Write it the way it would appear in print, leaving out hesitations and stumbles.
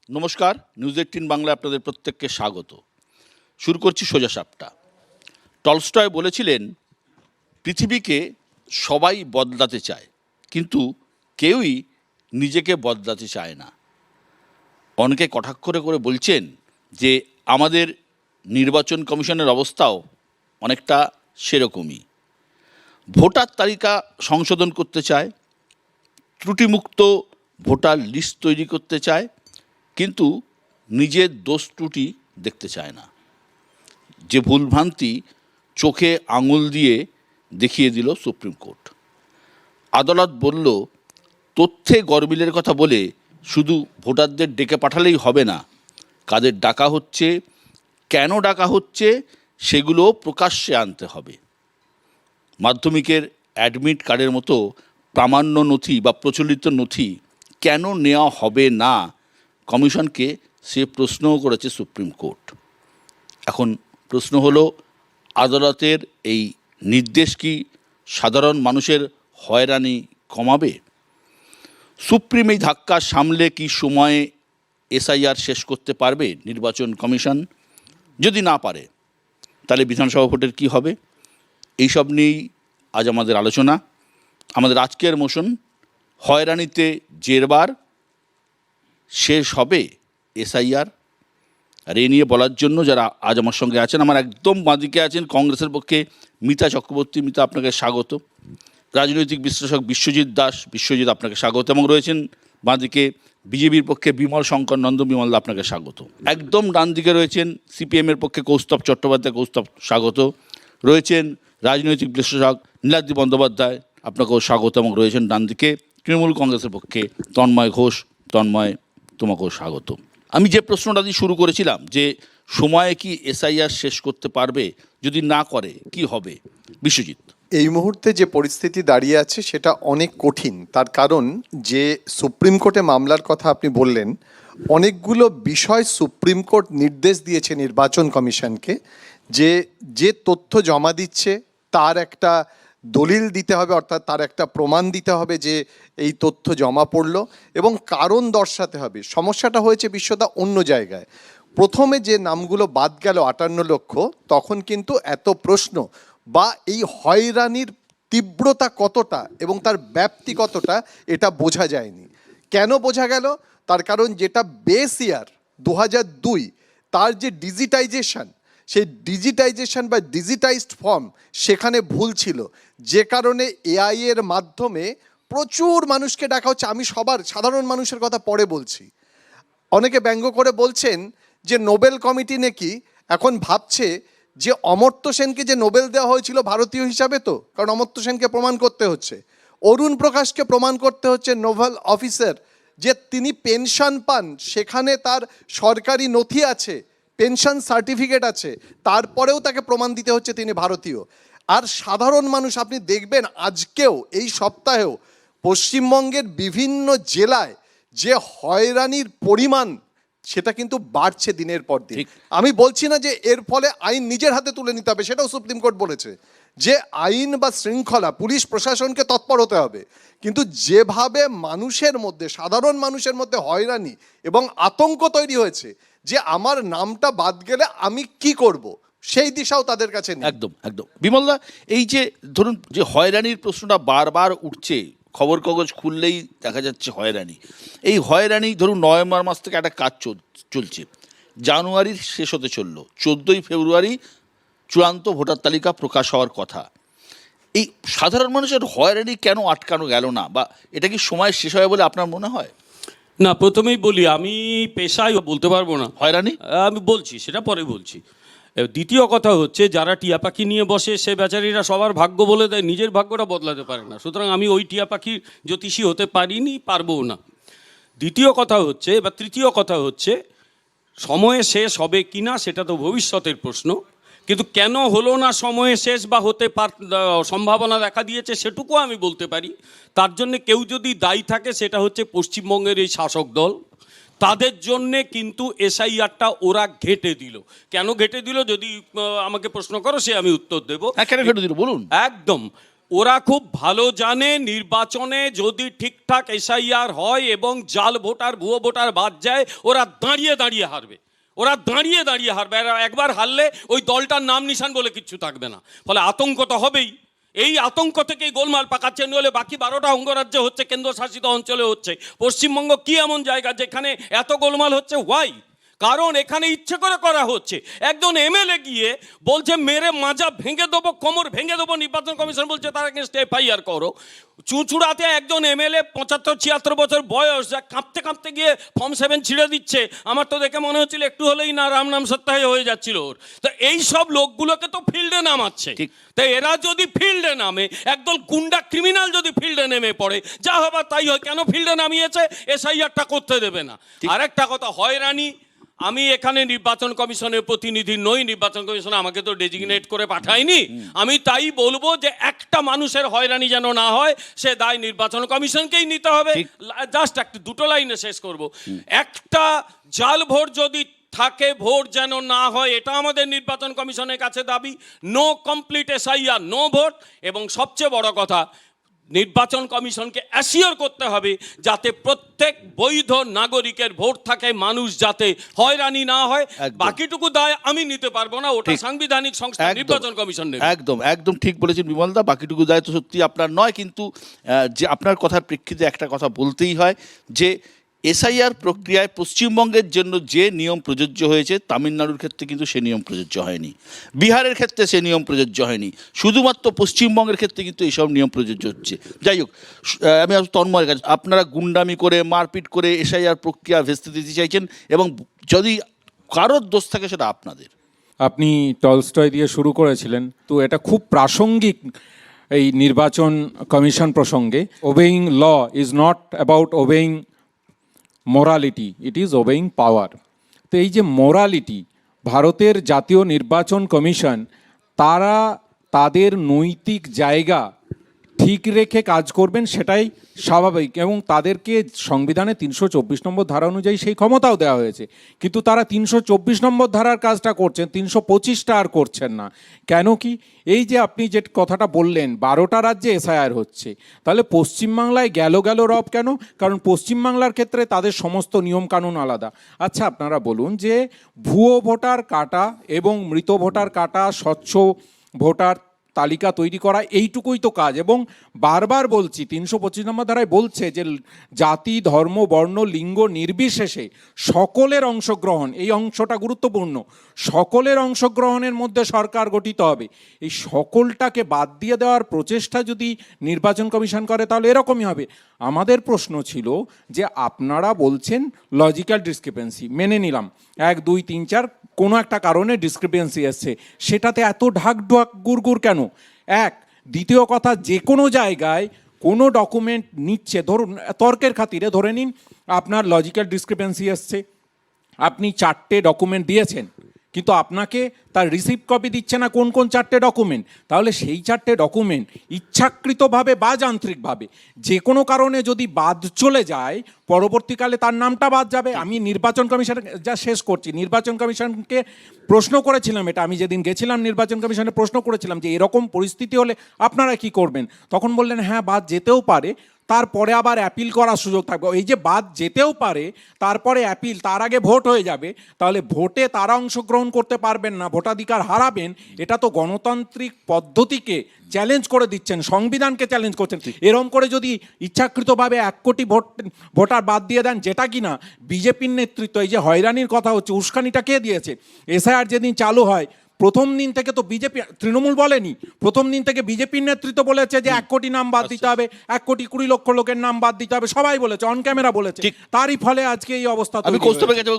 নমস্কার, নিউজ 18 বাংলায় আপনাদের প্রত্যেককে স্বাগত। শুরু করছি সোজা সাপটা। টলস্টয় বলেছিলেন, পৃথিবীকে সবাই বদলাতে চায়, কিন্তু কেউই নিজেকে বদলাতে চায় না। অনেকে কটাক্ষ করে বলছেন যে আমাদের নির্বাচন কমিশনের অবস্থাও অনেকটা সেরকমই। ভোটার তালিকা সংশোধন করতে চায়, ত্রুটিমুক্ত ভোটার লিস্ট তৈরি করতে চায়, কিন্তু নিজের দোষ ত্রুটি দেখতে চায় না। যে ভুলভ্রান্তি চোখে আঙুল দিয়ে দেখিয়ে দিল সুপ্রিম কোর্ট। আদালত বলল, তথ্যে গরমিলের কথা বলে শুধু ভোটারদের ডেকে পাঠালেই হবে না, কাদের ডাকা হচ্ছে, কেন ডাকা হচ্ছে, সেগুলো প্রকাশ্যে আনতে হবে। মাধ্যমিকের অ্যাডমিট কার্ডের মতো প্রামাণ্য নথি বা প্রচলিত নথি কেন নেওয়া হবে না, কমিশনকে সে প্রশ্নও করেছে সুপ্রিম কোর্ট। এখন প্রশ্ন হলো, আদালতের এই নির্দেশ কি সাধারণ মানুষের হয়রানি কমাবে? সুপ্রিম এই ধাক্কা সামলে কি সময়ে এসআইআর শেষ করতে পারবে নির্বাচন কমিশন? যদি না পারে, তাহলে বিধানসভা ভোটের কী হবে? এইসব নিয়েই আজ আমাদের আলোচনা। আমাদের আজকের মোশন, হয়রানিতে জেরবার, শেষ হবে এসআইআর। আর এ নিয়ে বলার জন্য যারা আজ আমার সঙ্গে আছেন, আমার একদম বাঁদিকে আছেন কংগ্রেসের পক্ষে মিতা চক্রবর্তী। মিতা, আপনাকে স্বাগত। রাজনৈতিক বিশ্লেষক বিশ্বজিৎ দাস। বিশ্বজিৎ, আপনাকে স্বাগত। এবং রয়েছেন বাঁদিকে বিজেপির পক্ষে বিমল শঙ্কর নন্দ। বিমল, আপনাকে স্বাগত। একদম ডান দিকে রয়েছেন সিপিএমের পক্ষে কৌস্তব চট্টোপাধ্যায়। কৌস্তব, স্বাগত। রয়েছেন রাজনৈতিক বিশ্লেষক নীলাদ্রি বন্দ্যোপাধ্যায়, আপনাকেও স্বাগত। এবং রয়েছেন ডান দিকে তৃণমূল কংগ্রেসের পক্ষে তন্ময় ঘোষ। তন্ময়, তোমাকেও স্বাগত। আমি যে প্রশ্নটা দিয়ে শুরু করেছিলাম, যে সময়ে কি এসআইআর শেষ করতে পারবে, যদি না করে কি হবে? বিশ্বজিৎ, এই মুহূর্তে যে পরিস্থিতি দাঁড়িয়ে আছে সেটা অনেক কঠিন। তার কারণ, যে সুপ্রিম কোর্টে মামলার কথা আপনি বললেন, অনেকগুলো বিষয় সুপ্রিম কোর্ট নির্দেশ দিয়েছে নির্বাচন কমিশনকে, যে যে তথ্য জমা দিচ্ছে তার একটা দলিল দিতে হবে, অর্থাৎ তার একটা প্রমাণ দিতে হবে যে এই তথ্য জমা পড়লো, এবং কারণ দর্শাতে হবে। সমস্যাটা হয়েছে বিশ্বদা অন্য জায়গায়। প্রথমে যে নামগুলো বাদ গেল 58 লক্ষ, তখন কিন্তু এত প্রশ্ন বা এই হয়রানির তীব্রতা কতটা এবং তার ব্যাপ্তি কতটা এটা বোঝা যায়নি। কেন বোঝা গেল? তার কারণ, যেটা বেস ইয়ার 2002, তার যে ডিজিটাইজেশন, সেই ডিজিটাইজেশন বা ডিজিটাইজড ফর্ম, সেখানে ভুল ছিল, যে কারণে এআই এর মাধ্যমে প্রচুর মানুষকে ডাকা হচ্ছে। আমি সাধারণ মানুষের কথা পরে বলছি। অনেকে ব্যঙ্গ করে বলছেন যে নোবেল কমিটি নাকি এখন ভাবছে যে অমর্ত্য সেনকে যে নোবেল দেওয়া হয়েছিল ভারতীয় হিসাবে, তো কারণ অমর্ত্য সেনকে প্রমাণ করতে হচ্ছে, অরুণ প্রকাশকে প্রমাণ করতে হচ্ছে নোবেল অফিসার, যে তিনি পেনশন পান, সেখানে তার সরকারি নথি আছে, পেনশন সার্টিফিকেট আছে, তারপরেও তাকে প্রমাণ দিতে হচ্ছে তিনি ভারতীয়। আর সাধারণ মানুষ, আপনি দেখবেন আজকেও, এই সপ্তাহেও পশ্চিমবঙ্গের বিভিন্ন জেলায় যে হয়রানির পরিমাণ, সেটা কিন্তু বাড়ছে দিনের পর দিন। আমি বলছি না যে এর ফলে আইন নিজের হাতে তুলে নিতে হবে, সেটাও সুপ্রিম কোর্ট বলেছে যে আইন বা শৃঙ্খলা, পুলিশ প্রশাসনকে তৎপর হতে হবে, কিন্তু যেভাবে মানুষের মধ্যে, সাধারণ মানুষের মধ্যে হয়রানি এবং আতঙ্ক তৈরি হয়েছে যে আমার নামটা বাদ গেলে আমি কি করব, সেই দিশাও তাদের কাছে নেই। একদম একদম। বিমলদা, এই যে ধরুন যে হয়রানির প্রশ্নটা বারবার উঠছে, খবর কাগজ খুললেই দেখা যাচ্ছে হয়রানি। এই হয়রানি ধরুন নভেম্বর মাস থেকে একটা কাজ চলছে, জানুয়ারির শেষ হতে চললো, 14ই ফেব্রুয়ারি চূড়ান্ত ভোটার তালিকা প্রকাশ হওয়ার কথা। এই সাধারণ মানুষের হয়রানি কেন আটকানো গেল না, বা এটা কি সময় শেষ হয় বলে আপনার মনে হয়? না, প্রথমেই বলি, আমি পেশায় বলতে পারবো না হয়রানি আমি বলছি, সেটা পরে বলছি। দ্বিতীয় কথা হচ্ছে, যারা টিয়া পাখি নিয়ে বসে সে বেচারীরা সবার ভাগ্য বলে দেয়, নিজের ভাগ্যটা বদলাতে পারে না। সুতরাং আমি ওই টিয়া পাখির জ্যোতিষী হতে পারিনি, পারবও না। দ্বিতীয় কথা হচ্ছে, বা তৃতীয় কথা হচ্ছে, সময়ে শেষ হবে কি না সেটা তো ভবিষ্যতের প্রশ্ন, কিন্তু কেন হলো না সময়ে শেষ বা হতে সম্ভাবনা দেখা দিয়েছে সেটুকু আমি বলতে পারি। তার জন্যে কেউ যদি দায়ী থাকে, সেটা হচ্ছে পশ্চিমবঙ্গের এই শাসক দল। তাদের জন্যে কিন্তু এসআইআরটা ওরা ঘেঁটে দিল। কেন ঘেঁটে দিল যদি আমাকে প্রশ্ন করো, সে আমি উত্তর দেবো। কেন ঘেটে দিল বলুন। একদম। ওরা খুব ভালো জানে নির্বাচনে যদি ঠিকঠাক এসআইআর হয় এবং জাল ভোটার ভুয়ো ভোটার বাদ যায়, ওরা দাঁড়িয়ে দাঁড়িয়ে হারবে। ওরা দাঁড়িয়ে দাঁড়িয়ে হারবে। আর একবার হারলে ওই দলটার নাম নিশান বলে কিচ্ছু থাকবে না। ফলে আতঙ্ক তো হবেই। এই আতঙ্ক থেকেই গোলমাল পাকাচ্ছেন। হলে বাকি 12টা অঙ্গরাজ্যে হচ্ছে, কেন্দ্রশাসিত অঞ্চলে হচ্ছে। পশ্চিমবঙ্গ কি এমন জায়গা যেখানে এত গোলমাল হচ্ছে? হোয়াই? কারণ এখানে ইচ্ছে করে করা হচ্ছে। একজন এমএলএ গিয়ে বলছে মেরে মাজা ভেঙে দেবো, কোমর ভেঙে দেবো। নির্বাচন কমিশন বলছে তার এগেনস্টে এফআইআর করো। চুঁচুড়াতে একজন এমএলএ 75-76 বছর বয়স, যা কাঁপতে কাঁপতে গিয়ে ফর্ম 7 ছিঁড়ে দিচ্ছে। আমার তো দেখে মনে হচ্ছিল একটু হলেই না রাম নাম সত্যায় হয়ে যাচ্ছিল ওর। তো এই সব লোকগুলোকে তো ফিল্ডে নামাচ্ছে। তাই এরা যদি ফিল্ডে নামে, একদল গুন্ডা ক্রিমিনাল যদি ফিল্ডে নেমে পড়ে, যা হবার তাই হয়। কেন ফিল্ডে নামিয়েছে? এসআইআরটা করতে দেবে না। আরেকটা কথা, হয়রানি। আমি এখানে নির্বাচন কমিশনের প্রতিনিধি নই, নির্বাচন কমিশন আমাকে তো ডেজিগনেট করে পাঠায়নি। আমি তাই বলবো যে একটা মানুষের হয়রানি যেন না হয়, সে দায় নির্বাচন কমিশনকেই নিতে হবে। জাস্ট একটা দুটো লাইনে শেষ করব। একটা জাল ভোট যদি থাকে, ভোট যেন না হয়, এটা আমাদের নির্বাচন কমিশনের কাছে দাবি। No complete SIR, no vote. এবং সবচেয়ে বড় কথা, নির্বাচন কমিশনকে অ্যাসিওর করতে হবে যাতে প্রত্যেক বৈধ নাগরিকের ভোট থাকে, মানুষ যাতে হয়রানি না হয়। বাকিটুকু দায় আমি নিতে পারবো না, ওটা সাংবিধানিক সংস্থা নির্বাচন কমিশন নেবে। একদম একদম ঠিক বলেছেন বিমলদা। বাকিটুকু দায় তো সত্যি আপনার নয়, কিন্তু যে আপনার কথার প্রেক্ষিতে একটা কথা বলতেই হয় যে এসআইআর প্রক্রিয়ায় পশ্চিমবঙ্গের জন্য যে নিয়ম প্রযোজ্য হয়েছে, তামিলনাড়ুর ক্ষেত্রে কিন্তু সে নিয়ম প্রযোজ্য হয়নি, বিহারের ক্ষেত্রে সে নিয়ম প্রযোজ্য হয়নি। শুধুমাত্র পশ্চিমবঙ্গের ক্ষেত্রে কিন্তু এইসব নিয়ম প্রযোজ্য হচ্ছে। যাই হোক, আমি তন্ময়ের কাছে, আপনারা গুন্ডামি করে মারপিট করে এসআইআর প্রক্রিয়া ভেস্তে দিতে চাইছেন, এবং যদি কারোর দোষ থাকে সেটা আপনাদের। আপনি টলস্টয় দিয়ে শুরু করেছিলেন, তো এটা খুব প্রাসঙ্গিক এই নির্বাচন কমিশন প্রসঙ্গে। Obeying law is not about obeying morality, it is obeying power. তো এই যে মোরালিটি, ভারতের জাতীয় নির্বাচন কমিশন তারা তাদের নৈতিক জায়গা ঠিক রেখে কাজ করবেন, সেটাই স্বাভাবিক। এবং তাদেরকে সংবিধানে 324 নম্বর ধারা অনুযায়ী সেই ক্ষমতাও দেওয়া হয়েছে, কিন্তু তারা 324 নম্বর ধারার কাজটা করছেন, 325টা আর করছেন না। কেন কি? এই যে আপনি যে কথাটা বললেন 12টা রাজ্যে এসআইআর হচ্ছে, তাহলে পশ্চিমবাংলায় গেল রব কেন? কারণ পশ্চিমবাংলার ক্ষেত্রে তাদের সমস্ত নিয়মকানুন আলাদা। আচ্ছা, আপনারা বলুন যে ভুয়ো ভোটার কাটা এবং মৃত ভোটার কাটা, স্বচ্ছ ভোটার তালিকা তৈরি করা, এইটুকুই তো কাজ। এবং বারবার বলছি, 325 নম্বর ধারায় বলছে যে জাতি, ধর্ম, বর্ণ, লিঙ্গ নির্বিশেষে সকলের অংশগ্রহণ, এই অংশটা গুরুত্বপূর্ণ। সকলের অংশগ্রহণের মধ্যে সরকার গঠিত হবে। এই সকলটাকে বাদ দিয়ে দেওয়ার প্রচেষ্টা যদি নির্বাচন কমিশন করে, তাহলে এরকমই হবে। আমাদের প্রশ্ন ছিল যে আপনারা বলছেন লজিক্যাল ডিসক্রিপেন্সি, মেনে নিলাম 1, 2, 3, 4 কোনো একটা কারণে ডিসক্রিপেন্সি এসছে, সেটাতে এত ঢাক গুড় কেন? এক। দ্বিতীয় কথা, যে কোনো জায়গায় কোনো ডকুমেন্ট নিচ্ছে, ধরুন তর্কের খাতিরে ধরে নিন আপনার লজিক্যাল ডিসক্রিপেন্সি এসছে, আপনি 4টে ডকুমেন্ট দিয়েছেন, কিন্তু আপনাকে তার রিসিপ্ট কপি দিচ্ছে না কোন 4টে ডকুমেন্ট। তাহলে সেই 4টে ডকুমেন্ট ইচ্ছাকৃতভাবে বা যান্ত্রিকভাবে যে কোনো কারণে যদি বাদ চলে যায়, পরবর্তীকালে তার নামটা বাদ যাবে। আমি নির্বাচন কমিশন যা শেষ করছি, নির্বাচন কমিশনকে প্রশ্ন করেছিলাম, এটা আমি যেদিন গেছিলাম নির্বাচন কমিশনে প্রশ্ন করেছিলাম যে এরকম পরিস্থিতি হলে আপনারা কি করবেন? তখন বললেন হ্যাঁ, বাদ যেতেও পারে, তারপরে আবার অ্যাপিল করার সুযোগ থাকবে। এই যে বাদ যেতেও পারে, তারপরে অ্যাপিল, তার আগে ভোট হয়ে যাবে, তাহলে ভোটে তারা অংশগ্রহণ করতে পারবেন না, ভোটাধিকার হারাবেন। এটা তো গণতান্ত্রিক পদ্ধতিকে চ্যালেঞ্জ করে দিচ্ছেন, সংবিধানকে চ্যালেঞ্জ করছেন। এরকম করে যদি ইচ্ছাকৃতভাবে 1 কোটি ভোটার বাদ দিয়ে দেন, যেটা কিনা বিজেপির নেতৃত্ব, এই যে হয়রানির কথা হচ্ছে, উস্কানিটা কে দিয়েছে? এসআইআর যেদিন চালু হয় প্রথম দিন থেকে তো বিজেপি, তৃণমূল বলেনি, প্রথম দিন থেকে বিজেপির নেতৃত্ব বলেছে যে 1 কোটি নাম বাদ দিতে হবে, 1,20,00,000 লোকের নাম বাদ দিতে হবে, সবাই বলেছে, অন ক্যামেরা বলেছে। তারই ফলে আজকে এই অবস্থা। আমি কৌস্তবের কাছে